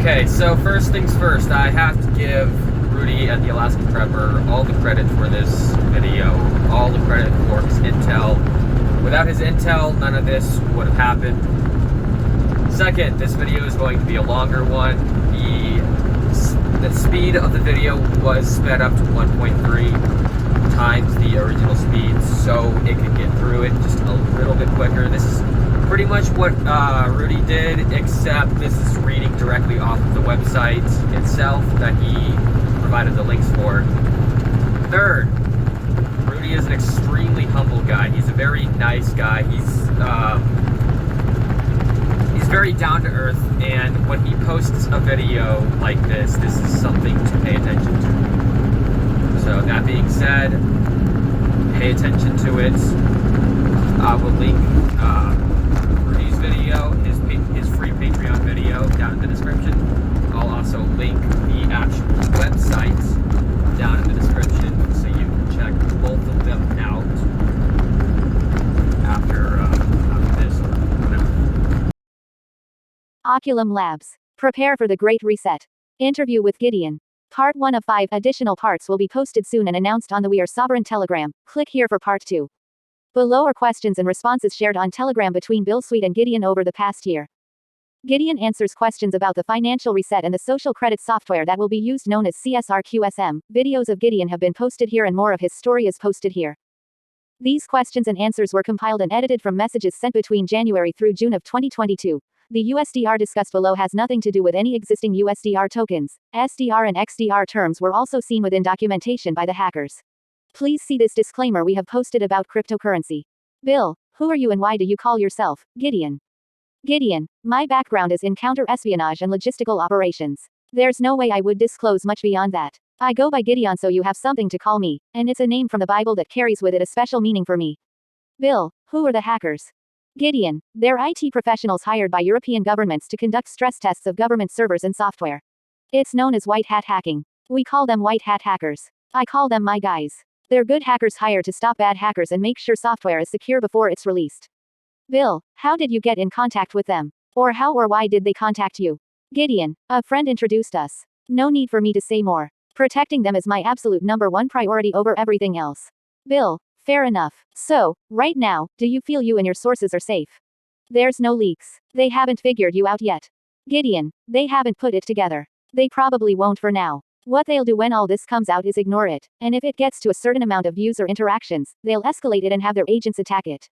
Okay, so first things first, I have to give Rudy at the Alaskan Prepper all the credit for this video, all the credit for his intel. Without his intel, none of this would have happened. Second, this video is going to be a longer one. The speed of the video was sped up to 1.3 times the original speed, so it could get through it just a little bit quicker. This is pretty much what Rudy did, except this is reading directly off of the website itself that he provided the links for. Third, Rudy is an extremely humble guy. He's a very nice guy. He's very down to earth, and when he posts a video like this is something to pay attention to. So that being said, pay attention to it. I will link Rudy's video, his free Patreon video down in the description. I'll also link the actual website down in the description so you can check both of them out after this or whatever. Oculum Labs. Prepare for the Great Reset. Interview with Gideon. Part 1 of 5 additional parts will be posted soon and announced on the We Are Sovereign Telegram. Click here for Part 2. Below are questions and responses shared on Telegram between Bill Sweet and Gideon over the past year. Gideon answers questions about the financial reset and the social credit software that will be used, known as CSRQSM. Videos of Gideon have been posted here and more of his story is posted here. These questions and answers were compiled and edited from messages sent between January through June of 2022. The USDR discussed below has nothing to do with any existing USDR tokens. SDR and XDR terms were also seen within documentation by the hackers. Please see this disclaimer we have posted about cryptocurrency. Bill, who are you and why do you call yourself Gideon? Gideon, my background is in counter-espionage and logistical operations. There's no way I would disclose much beyond that. I go by Gideon, so you have something to call me, and it's a name from the Bible that carries with it a special meaning for me. Bill, who are the hackers? Gideon, they're IT professionals hired by European governments to conduct stress tests of government servers and software. It's known as white hat hacking. We call them white hat hackers. I call them my guys. They're good hackers hired to stop bad hackers and make sure software is secure before it's released. Bill, how did you get in contact with them? Or how or why did they contact you? Gideon, a friend introduced us. No need for me to say more. Protecting them is my absolute #1 priority over everything else. Bill, fair enough. So, right now, do you feel you and your sources are safe? There's no leaks. They haven't figured you out yet. Gideon, they haven't put it together. They probably won't for now. What they'll do when all this comes out is ignore it, and if it gets to a certain amount of views or interactions, they'll escalate it and have their agents attack it.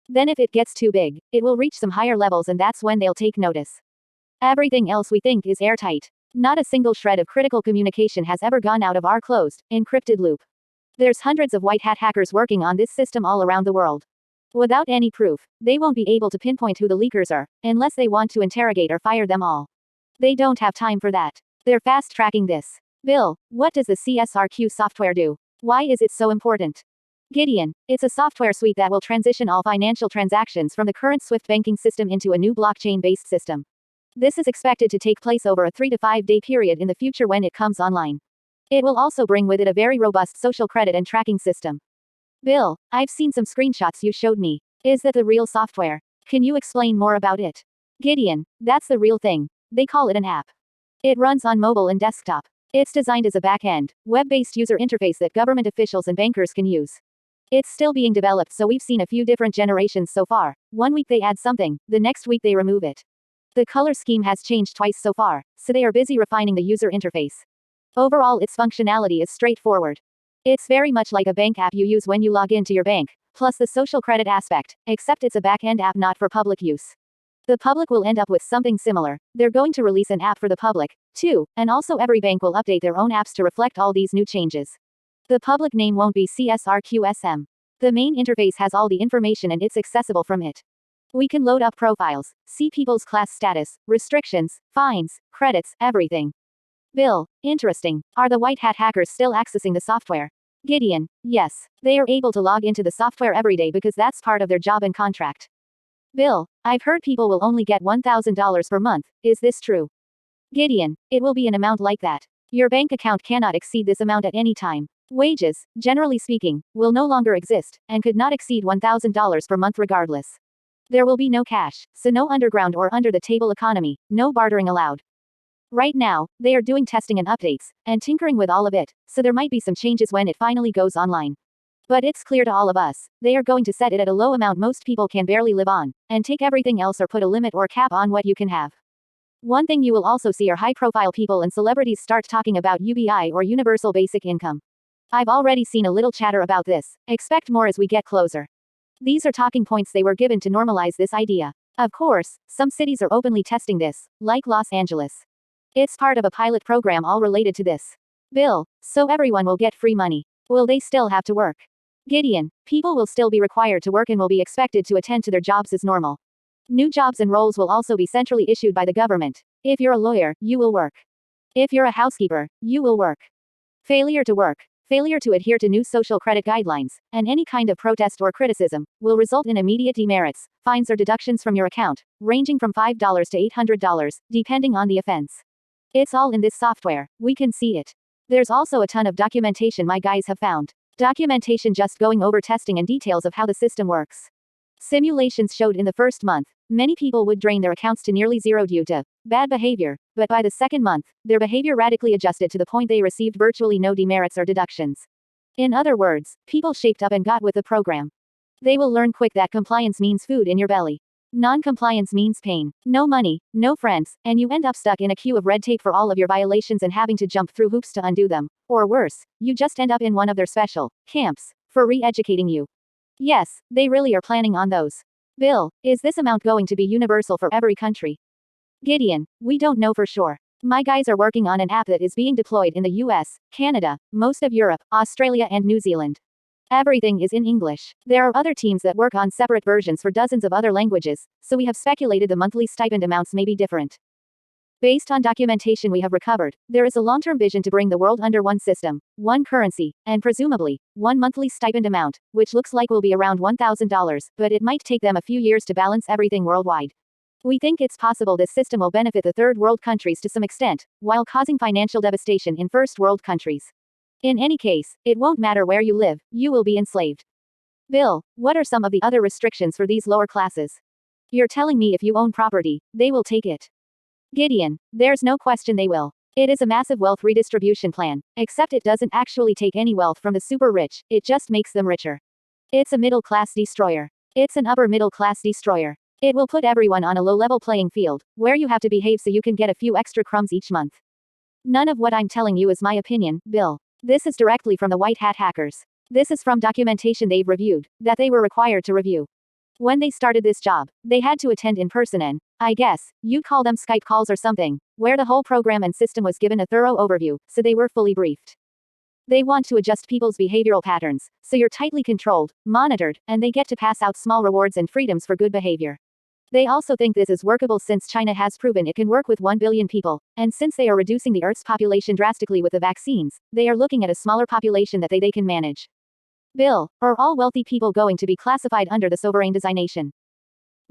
Then if it gets too big, it will reach some higher levels, and that's when they'll take notice. Everything else we think is airtight. Not a single shred of critical communication has ever gone out of our closed, encrypted loop. There's hundreds of white hat hackers working on this system all around the world. Without any proof, they won't be able to pinpoint who the leakers are, unless they want to interrogate or fire them all. They don't have time for that. They're fast tracking this. Bill, what does the CSRQ software do? Why is it so important? Gideon, it's a software suite that will transition all financial transactions from the current SWIFT banking system into a new blockchain-based system. This is expected to take place over a 3 to 5 day period in the future when it comes online. It will also bring with it a very robust social credit and tracking system. Bill, I've seen some screenshots you showed me. Is that the real software? Can you explain more about it? Gideon, that's the real thing. They call it an app. It runs on mobile and desktop. It's designed as a back-end, web-based user interface that government officials and bankers can use. It's still being developed, so we've seen a few different generations so far. One week they add something, the next week they remove it. The color scheme has changed twice so far, so they are busy refining the user interface. Overall, its functionality is straightforward. It's very much like a bank app you use when you log into your bank, plus the social credit aspect, except it's a back-end app not for public use. The public will end up with something similar. They're going to release an app for the public, too, and also every bank will update their own apps to reflect all these new changes. The public name won't be CSRQSM. The main interface has all the information and it's accessible from it. We can load up profiles, see people's class status, restrictions, fines, credits, everything. Bill, interesting. Are the white hat hackers still accessing the software? Gideon, yes. They are able to log into the software every day because that's part of their job and contract. Bill, I've heard people will only get $1,000 per month. Is this true? Gideon, it will be an amount like that. Your bank account cannot exceed this amount at any time. Wages, generally speaking, will no longer exist, and could not exceed $1,000 per month regardless. There will be no cash, so no underground or under-the-table economy, no bartering allowed. Right now, they are doing testing and updates, and tinkering with all of it, so there might be some changes when it finally goes online. But it's clear to all of us, they are going to set it at a low amount most people can barely live on, and take everything else or put a limit or cap on what you can have. One thing you will also see are high-profile people and celebrities start talking about UBI or Universal Basic Income. I've already seen a little chatter about this, expect more as we get closer. These are talking points they were given to normalize this idea. Of course, some cities are openly testing this, like Los Angeles. It's part of a pilot program all related to this. Bill, so everyone will get free money. Will they still have to work? Gideon, people will still be required to work and will be expected to attend to their jobs as normal. New jobs and roles will also be centrally issued by the government. If you're a lawyer, you will work. If you're a housekeeper, you will work. Failure to work, failure to adhere to new social credit guidelines, and any kind of protest or criticism, will result in immediate demerits, fines or deductions from your account, ranging from $5 to $800, depending on the offense. It's all in this software, we can see it. There's also a ton of documentation my guys have found. Documentation just going over testing and details of how the system works. Simulations showed in the first month, many people would drain their accounts to nearly zero due to bad behavior, but by the second month, their behavior radically adjusted to the point they received virtually no demerits or deductions. In other words, people shaped up and got with the program. They will learn quick that compliance means food in your belly. Non-compliance means pain, no money, no friends, and you end up stuck in a queue of red tape for all of your violations and having to jump through hoops to undo them. Or worse, you just end up in one of their special camps for re-educating you. Yes, they really are planning on those. Bill, is this amount going to be universal for every country? Gideon, we don't know for sure. My guys are working on an app that is being deployed in the US, Canada, most of Europe, Australia and New Zealand. Everything is in English. There are other teams that work on separate versions for dozens of other languages, so we have speculated the monthly stipend amounts may be different. Based on documentation we have recovered, there is a long-term vision to bring the world under one system, one currency, and presumably, one monthly stipend amount, which looks like will be around $1,000, but it might take them a few years to balance everything worldwide. We think it's possible this system will benefit the third world countries to some extent, while causing financial devastation in first world countries. In any case, it won't matter where you live, you will be enslaved. Bill, what are some of the other restrictions for these lower classes? You're telling me if you own property, they will take it. Gideon, there's no question they will. It is a massive wealth redistribution plan, except it doesn't actually take any wealth from the super rich, it just makes them richer. It's a middle class destroyer. It's an upper middle class destroyer. It will put everyone on a low level playing field, where you have to behave so you can get a few extra crumbs each month. None of what I'm telling you is my opinion, Bill. This is directly from the white hat hackers. This is from documentation they've reviewed, that they were required to review. When they started this job, they had to attend in person and, I guess, you'd call them Skype calls or something, where the whole program and system was given a thorough overview, so they were fully briefed. They want to adjust people's behavioral patterns, so you're tightly controlled, monitored, and they get to pass out small rewards and freedoms for good behavior. They also think this is workable since China has proven it can work with 1 billion people, and since they are reducing the Earth's population drastically with the vaccines, they are looking at a smaller population that they can manage. Bill, are all wealthy people going to be classified under the sovereign designation?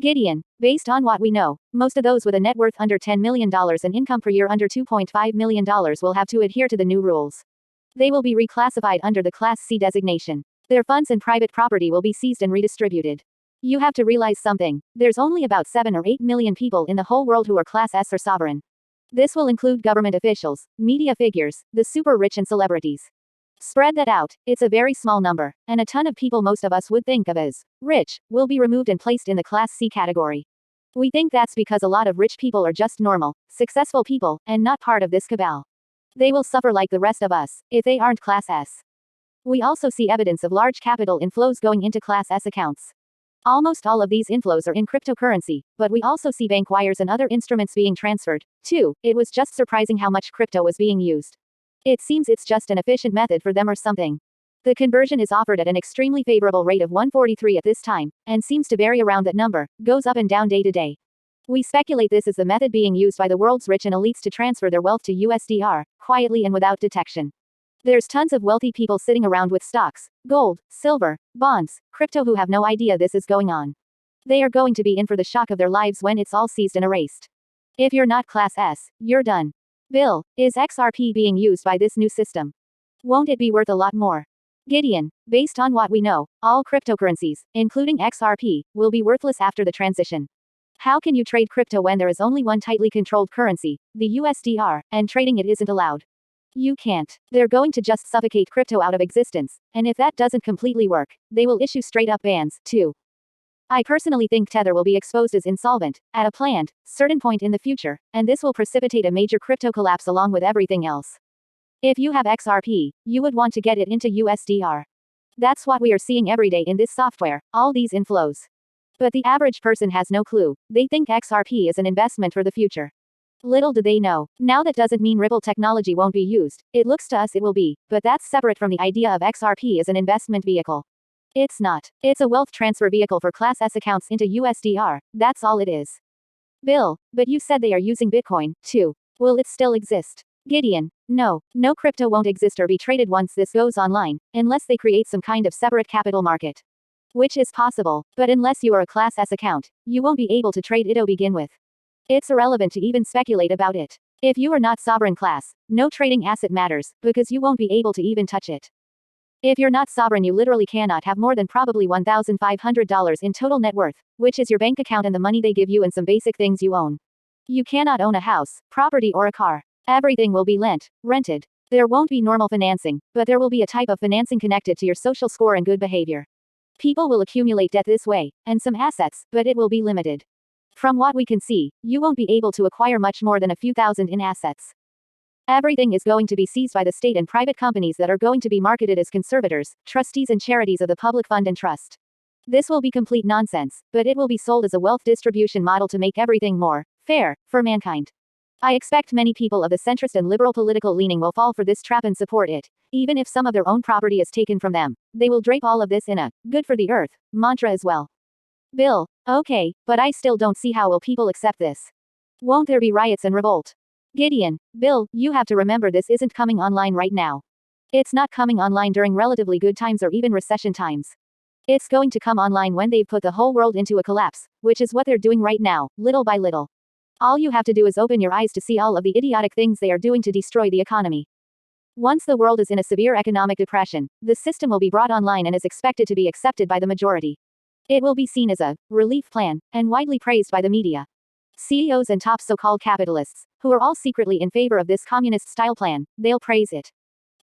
Gideon, based on what we know, most of those with a net worth under $10 million and income per year under $2.5 million will have to adhere to the new rules. They will be reclassified under the Class C designation. Their funds and private property will be seized and redistributed. You have to realize something, there's only about 7 or 8 million people in the whole world who are Class S or sovereign. This will include government officials, media figures, the super rich and celebrities. Spread that out, it's a very small number, and a ton of people most of us would think of as rich, will be removed and placed in the Class C category. We think that's because a lot of rich people are just normal, successful people, and not part of this cabal. They will suffer like the rest of us, if they aren't Class S. We also see evidence of large capital inflows going into Class S accounts. Almost all of these inflows are in cryptocurrency, but we also see bank wires and other instruments being transferred, too. It was just surprising how much crypto was being used. It seems it's just an efficient method for them or something. The conversion is offered at an extremely favorable rate of 143 at this time, and seems to vary around that number, goes up and down day to day. We speculate this is the method being used by the world's rich and elites to transfer their wealth to USDR, quietly and without detection. There's tons of wealthy people sitting around with stocks, gold, silver, bonds, crypto who have no idea this is going on. They are going to be in for the shock of their lives when it's all seized and erased. If you're not Class S, you're done. Bill, is XRP being used by this new system? Won't it be worth a lot more? Gideon, based on what we know, all cryptocurrencies, including XRP, will be worthless after the transition. How can you trade crypto when there is only one tightly controlled currency, the USDR, and trading it isn't allowed? You can't. They're going to just suffocate crypto out of existence, and if that doesn't completely work, they will issue straight up bans, too. I personally think Tether will be exposed as insolvent, at a planned, certain point in the future, and this will precipitate a major crypto collapse along with everything else. If you have XRP, you would want to get it into USDR. That's what we are seeing every day in this software, all these inflows. But the average person has no clue. They think XRP is an investment for the future. Little do they know. Now that doesn't mean Ripple technology won't be used. It looks to us it will be, but that's separate from the idea of XRP as an investment vehicle. It's not. It's a wealth transfer vehicle for Class S accounts into USDR. That's all it is. Bill, but you said they are using Bitcoin, too. Will it still exist? Gideon, no crypto won't exist or be traded once this goes online, unless they create some kind of separate capital market. Which is possible, but unless you are a Class S account, you won't be able to trade it to begin with. It's irrelevant to even speculate about it. If you are not sovereign class, no trading asset matters, because you won't be able to even touch it. If you're not sovereign, you literally cannot have more than probably $1,500 in total net worth, which is your bank account and the money they give you and some basic things you own. You cannot own a house, property, or a car. Everything will be rented. There won't be normal financing, but there will be a type of financing connected to your social score and good behavior. People will accumulate debt this way, and some assets, but it will be limited. From what we can see, you won't be able to acquire much more than a few thousand in assets. Everything is going to be seized by the state and private companies that are going to be marketed as conservators, trustees, and charities of the public fund and trust. This will be complete nonsense, but it will be sold as a wealth distribution model to make everything more fair for mankind. I expect many people of the centrist and liberal political leaning will fall for this trap and support it, even if some of their own property is taken from them. They will drape all of this in a good for the earth mantra as well. Bill, okay, but I still don't see how will people accept this. Won't there be riots and revolt? Gideon, Bill, you have to remember this isn't coming online right now. It's not coming online during relatively good times or even recession times. It's going to come online when they've put the whole world into a collapse, which is what they're doing right now, little by little. All you have to do is open your eyes to see all of the idiotic things they are doing to destroy the economy. Once the world is in a severe economic depression, the system will be brought online and is expected to be accepted by the majority. It will be seen as a relief plan, and widely praised by the media. CEOs and top so-called capitalists, who are all secretly in favor of this communist-style plan, they'll praise it.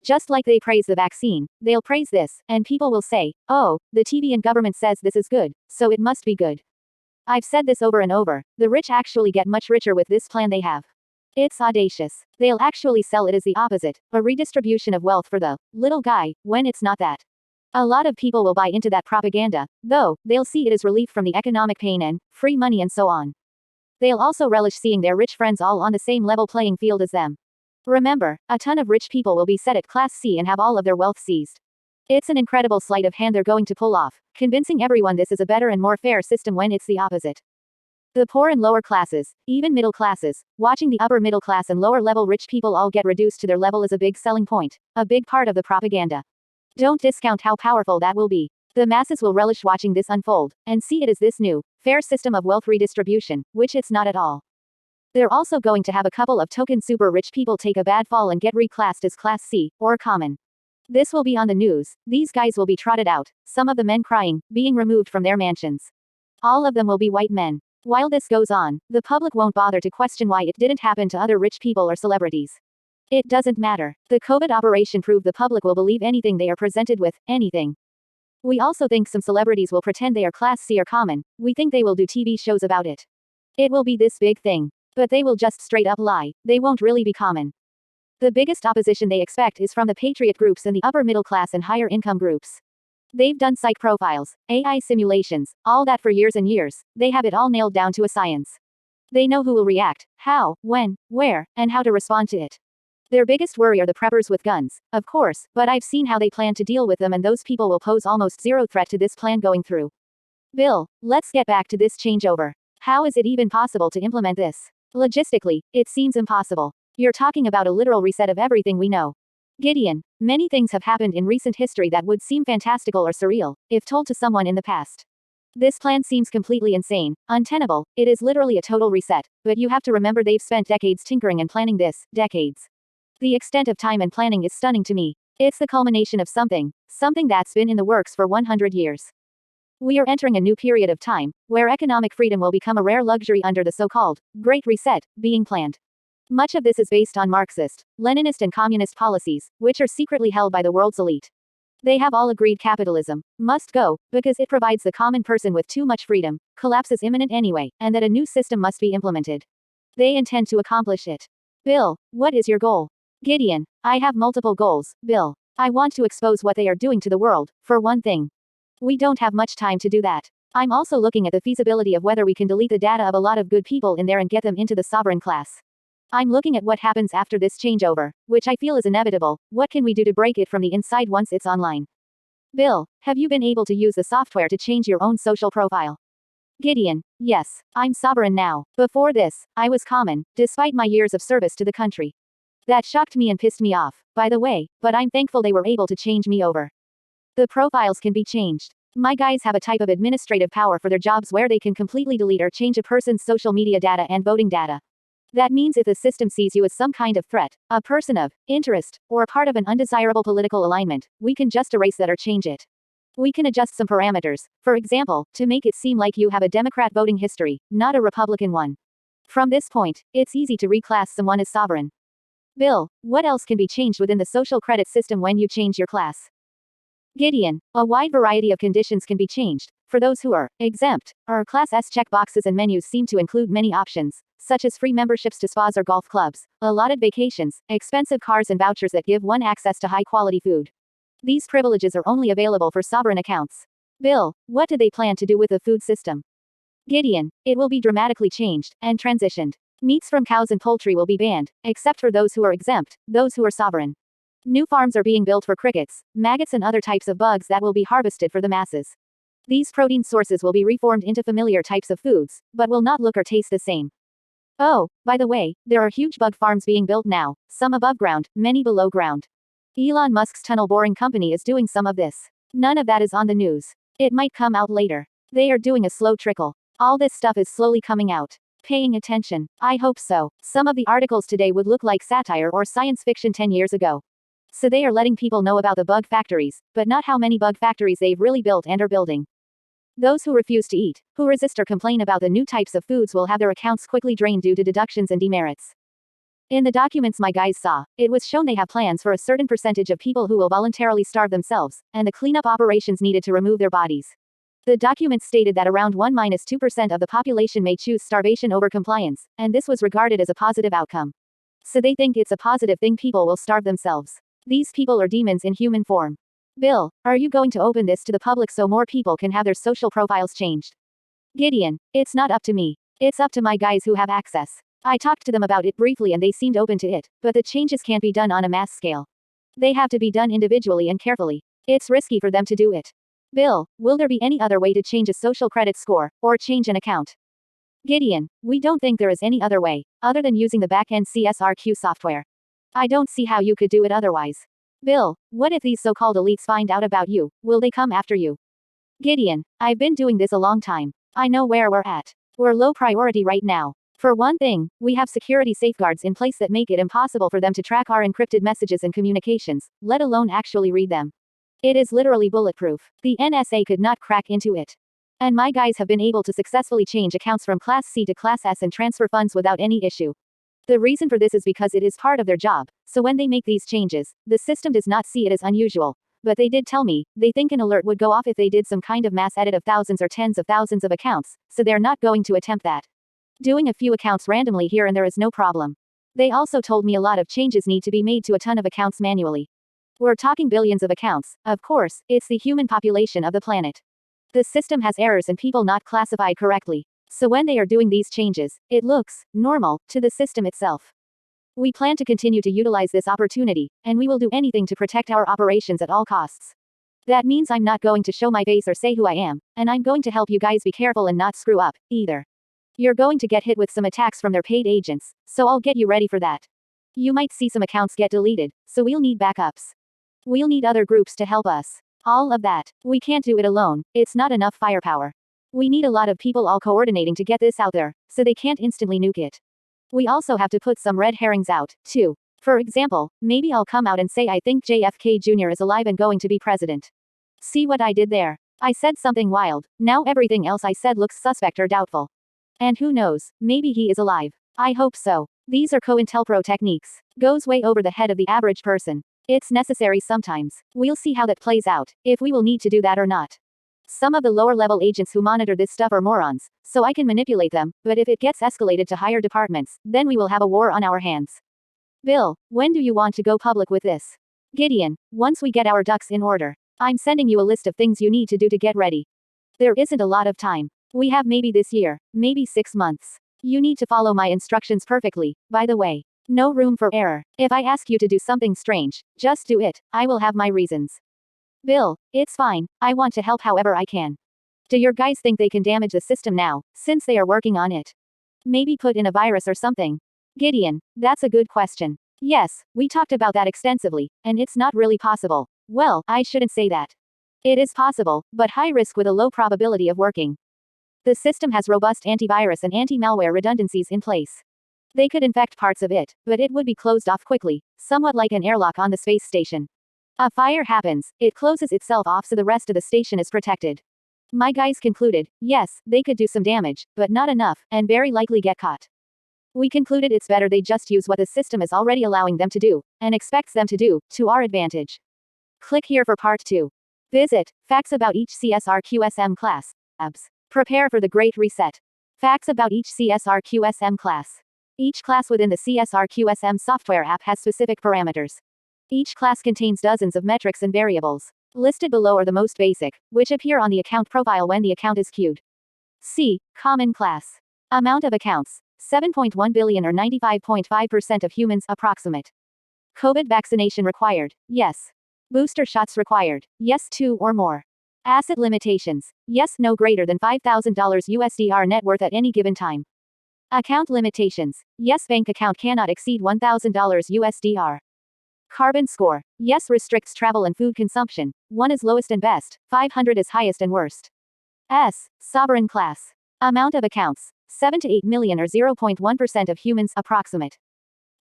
Just like they praise the vaccine, they'll praise this, and people will say, oh, the TV and government says this is good, so it must be good. I've said this over and over, the rich actually get much richer with this plan they have. It's audacious. They'll actually sell it as the opposite, a redistribution of wealth for the little guy, when it's not that. A lot of people will buy into that propaganda, though, they'll see it as relief from the economic pain and free money and so on. They'll also relish seeing their rich friends all on the same level playing field as them. Remember, a ton of rich people will be set at Class C and have all of their wealth seized. It's an incredible sleight of hand they're going to pull off, convincing everyone this is a better and more fair system when it's the opposite. The poor and lower classes, even middle classes, watching the upper middle class and lower level rich people all get reduced to their level is a big selling point, a big part of the propaganda. Don't discount how powerful that will be. The masses will relish watching this unfold, and see it as this new, fair system of wealth redistribution, which it's not at all. They're also going to have a couple of token super rich people take a bad fall and get reclassed as Class C, or common. This will be on the news, these guys will be trotted out, some of the men crying, being removed from their mansions. All of them will be white men. While this goes on, the public won't bother to question why it didn't happen to other rich people or celebrities. It doesn't matter. The COVID operation proved the public will believe anything they are presented with, anything. We also think some celebrities will pretend they are Class C or common, we think they will do TV shows about it. It will be this big thing. But they will just straight up lie, they won't really be common. The biggest opposition they expect is from the patriot groups and the upper middle class and higher income groups. They've done psych profiles, AI simulations, all that for years and years, they have it all nailed down to a science. They know who will react, how, when, where, and how to respond to it. Their biggest worry are the preppers with guns, of course, but I've seen how they plan to deal with them and those people will pose almost zero threat to this plan going through. Bill, let's get back to this changeover. How is it even possible to implement this? Logistically, it seems impossible. You're talking about a literal reset of everything we know. Gideon, many things have happened in recent history that would seem fantastical or surreal, if told to someone in the past. This plan seems completely insane, untenable, it is literally a total reset, but you have to remember they've spent decades tinkering and planning this, decades. The extent of time and planning is stunning to me. It's the culmination of something that's been in the works for 100 years. We are entering a new period of time, where economic freedom will become a rare luxury under the so-called Great Reset being planned. Much of this is based on Marxist, Leninist and communist policies, which are secretly held by the world's elite. They have all agreed capitalism must go, because it provides the common person with too much freedom, collapse is imminent anyway, and that a new system must be implemented. They intend to accomplish it. Bill, what is your goal? Gideon, I have multiple goals, Bill. I want to expose what they are doing to the world, for one thing. We don't have much time to do that. I'm also looking at the feasibility of whether we can delete the data of a lot of good people in there and get them into the sovereign class. I'm looking at what happens after this changeover, which I feel is inevitable. What can we do to break it from the inside once it's online? Bill, have you been able to use the software to change your own social profile? Gideon, yes, I'm sovereign now. Before this, I was common, despite my years of service to the country. That shocked me and pissed me off, by the way, but I'm thankful they were able to change me over. The profiles can be changed. My guys have a type of administrative power for their jobs where they can completely delete or change a person's social media data and voting data. That means if the system sees you as some kind of threat, a person of interest, or a part of an undesirable political alignment, we can just erase that or change it. We can adjust some parameters, for example, to make it seem like you have a Democrat voting history, not a Republican one. From this point, it's easy to reclass someone as sovereign. Bill, what else can be changed within the social credit system when you change your class? Gideon, a wide variety of conditions can be changed. For those who are exempt, our Class S checkboxes and menus seem to include many options, such as free memberships to spas or golf clubs, allotted vacations, expensive cars and vouchers that give one access to high-quality food. These privileges are only available for sovereign accounts. Bill, what do they plan to do with the food system? Gideon, it will be dramatically changed and transitioned. Meats from cows and poultry will be banned, except for those who are exempt, those who are sovereign. New farms are being built for crickets, maggots and other types of bugs that will be harvested for the masses. These protein sources will be reformed into familiar types of foods, but will not look or taste the same. Oh, by the way, there are huge bug farms being built now, some above ground, many below ground. Elon Musk's tunnel boring company is doing some of this. None of that is on the news. It might come out later. They are doing a slow trickle. All this stuff is slowly coming out. Paying attention. I hope so. Some of the articles today would look like satire or science fiction 10 years ago. So they are letting people know about the bug factories, but not how many bug factories they've really built and are building. Those who refuse to eat, who resist or complain about the new types of foods will have their accounts quickly drained due to deductions and demerits. In the documents my guys saw, it was shown they have plans for a certain percentage of people who will voluntarily starve themselves, and the cleanup operations needed to remove their bodies. The documents stated that around 1–2% of the population may choose starvation over compliance, and this was regarded as a positive outcome. So they think it's a positive thing people will starve themselves. These people are demons in human form. Bill, are you going to open this to the public so more people can have their social profiles changed? Gideon, it's not up to me. It's up to my guys who have access. I talked to them about it briefly and they seemed open to it, but the changes can't be done on a mass scale. They have to be done individually and carefully. It's risky for them to do it. Bill, will there be any other way to change a social credit score, or change an account? Gideon, we don't think there is any other way, other than using the back-end CSRQ software. I don't see how you could do it otherwise. Bill, what if these so-called elites find out about you? Will they come after you? Gideon, I've been doing this a long time. I know where we're at. We're low priority right now. For one thing, we have security safeguards in place that make it impossible for them to track our encrypted messages and communications, let alone actually read them. It is literally bulletproof. The NSA could not crack into it. And my guys have been able to successfully change accounts from Class C to Class S and transfer funds without any issue. The reason for this is because it is part of their job, so when they make these changes, the system does not see it as unusual. But they did tell me, they think an alert would go off if they did some kind of mass edit of thousands or tens of thousands of accounts, so they're not going to attempt that. Doing a few accounts randomly here and there is no problem. They also told me a lot of changes need to be made to a ton of accounts manually. We're talking billions of accounts, of course, it's the human population of the planet. The system has errors and people not classified correctly. So when they are doing these changes, it looks normal to the system itself. We plan to continue to utilize this opportunity, and we will do anything to protect our operations at all costs. That means I'm not going to show my face or say who I am, and I'm going to help you guys be careful and not screw up, either. You're going to get hit with some attacks from their paid agents, so I'll get you ready for that. You might see some accounts get deleted, so we'll need backups. We'll need other groups to help us. All of that. We can't do it alone, it's not enough firepower. We need a lot of people all coordinating to get this out there, so they can't instantly nuke it. We also have to put some red herrings out, too. For example, maybe I'll come out and say I think JFK Jr. is alive and going to be president. See what I did there? I said something wild. Now everything else I said looks suspect or doubtful. And who knows, maybe he is alive. I hope so. These are COINTELPRO techniques. Goes way over the head of the average person. It's necessary sometimes. We'll see how that plays out, if we will need to do that or not. Some of the lower level agents who monitor this stuff are morons, so I can manipulate them, but if it gets escalated to higher departments, then we will have a war on our hands. Bill, when do you want to go public with this? Gideon, once we get our ducks in order. I'm sending you a list of things you need to do to get ready. There isn't a lot of time. We have maybe this year, maybe 6 months. You need to follow my instructions perfectly, by the way. No room for error. If I ask you to do something strange, just do it. I will have my reasons. Bill, it's fine. I want to help however I can. Do your guys think they can damage the system now, since they are working on it? Maybe put in a virus or something? Gideon, that's a good question. Yes, we talked about that extensively, and it's not really possible. Well, I shouldn't say that. It is possible, but high risk with a low probability of working. The system has robust antivirus and anti-malware redundancies in place. They could infect parts of it, but it would be closed off quickly, somewhat like an airlock on the space station. A fire happens, it closes itself off so the rest of the station is protected. My guys concluded, yes, they could do some damage, but not enough, and very likely get caught. We concluded it's better they just use what the system is already allowing them to do, and expects them to do, to our advantage. Click here for part 2. Visit, facts about each CSRQSM class. Abs. Prepare for the Great Reset. Facts about each CSRQSM class. Each class within the CSRQSM software app has specific parameters. Each class contains dozens of metrics and variables. Listed below are the most basic, which appear on the account profile when the account is queued. C. Common class. Amount of accounts. 7.1 billion or 95.5% of humans, approximate. COVID vaccination required, yes. Booster shots required, yes 2 or more. Asset limitations, yes no greater than $5,000 USDR net worth at any given time. Account limitations, yes bank account cannot exceed $1,000 USDR. Carbon score, yes restricts travel and food consumption, 1 is lowest and best, 500 is highest and worst. S. Sovereign class. Amount of accounts, 7 to 8 million or 0.1% of humans, approximate.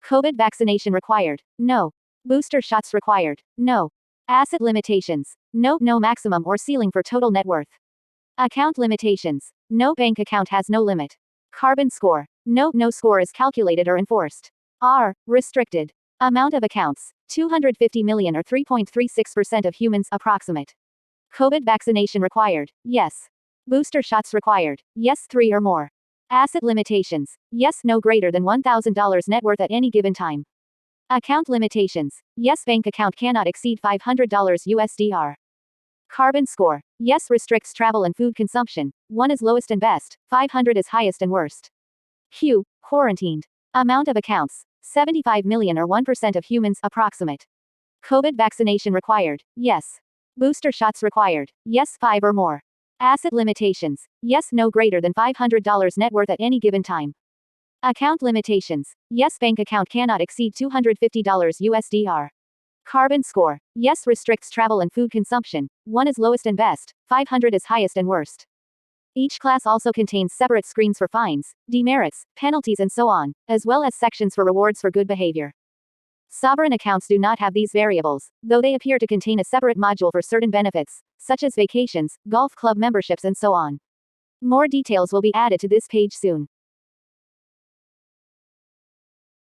COVID vaccination required, no. Booster shots required, no. Asset limitations, no maximum or ceiling for total net worth. Account limitations, no bank account has no limit. Carbon score, no score is calculated or enforced. R. Restricted. Amount of accounts, 250 million or 3.36% of humans, approximate. COVID vaccination required, yes. Booster shots required, yes 3 or more. Asset limitations, yes no greater than $1,000 net worth at any given time. Account limitations, yes bank account cannot exceed $500 USDR. Carbon score, yes restricts travel and food consumption, 1 is lowest and best, 500 is highest and worst. Q. Quarantined. Amount of accounts, 75 million or 1% of humans, approximate. COVID vaccination required, yes. Booster shots required, yes 5 or more. Asset limitations, yes no greater than $500 net worth at any given time. Account limitations, yes bank account cannot exceed $250 USDR. Carbon score, yes restricts travel and food consumption, 1 is lowest and best, 500 is highest and worst. Each class also contains separate screens for fines, demerits, penalties and so on, as well as sections for rewards for good behavior. Sovereign accounts do not have these variables, though they appear to contain a separate module for certain benefits, such as vacations, golf club memberships and so on. More details will be added to this page soon.